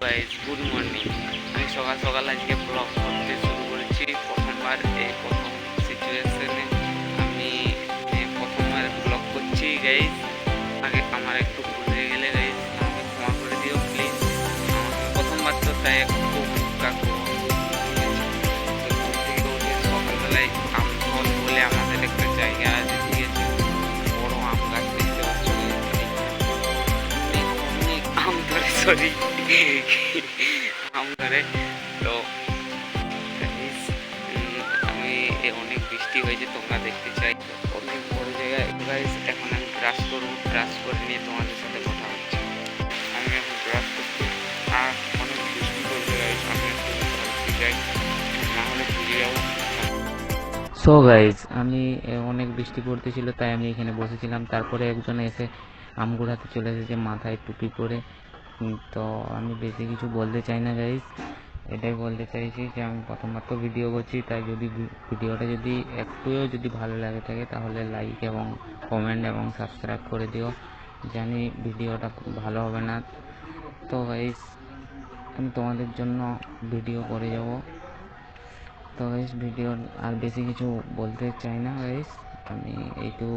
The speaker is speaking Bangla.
Guys good morning. আমি সকাল সকাল আজকে ব্লগ করতে শুরু করেছি। প্রথমবার এই প্রথম সিচুয়েশনে আমি প্রথমবার ব্লগ করছি গাইস। আগে আমার একটু ভুল হয়ে গেলে গাইস আমাকে ক্ষমা করে দিও প্লিজ। আমাকে প্রথমবার তো তাই একটু কাকু থেকে উঠে সকালবেলায় আম ফল বলে আমাদের একটা জায়গা আছে, ঠিক আছে, বড় আম গাছ দেখতে পাচ্ছ, অনেক আম ধরে, সরি আম ধরে। তো guys, আমি অনেক বৃষ্টি হয়েছে, তোমরা দেখতে চাই অনেক বড় জায়গায় গাইস। এখন আমি ব্রাশ করবো, ব্রাশ করে নিয়ে তোমাদের সাথে কথা হচ্ছে। আমি এখন ব্রাশ করছি আর অনেক বৃষ্টি করবে গাইস, আমি একটু ঘুরতে যাই, না হলে ভিজে যাবো। সো গাইজ আমি অনেক বৃষ্টি পড়তেছিল তাই আমি এখানে বসেছিলাম। তারপরে একজন এসে আম কুড়াতে চলে এসেছে মাথায় টুপি পরে। তো আমি বেশি কিছু বলতে চাই না গাইজ, এটাই বলতে চাইছি যে আমি প্রথমবার তো ভিডিও করছি, তাই যদি ভিডিওটা যদি একটুও যদি ভালো লাগে থাকে তাহলে লাইক এবং কমেন্ট এবং সাবস্ক্রাইব করে দিও। জানি ভিডিওটা ভালো হবে না, তো গাইজ আমি তোমাদের জন্য ভিডিও করে যাব। তো গাইস ভিডিও আর বেশি কিছু বলতে চাই না গাইস, আমি এইটুকু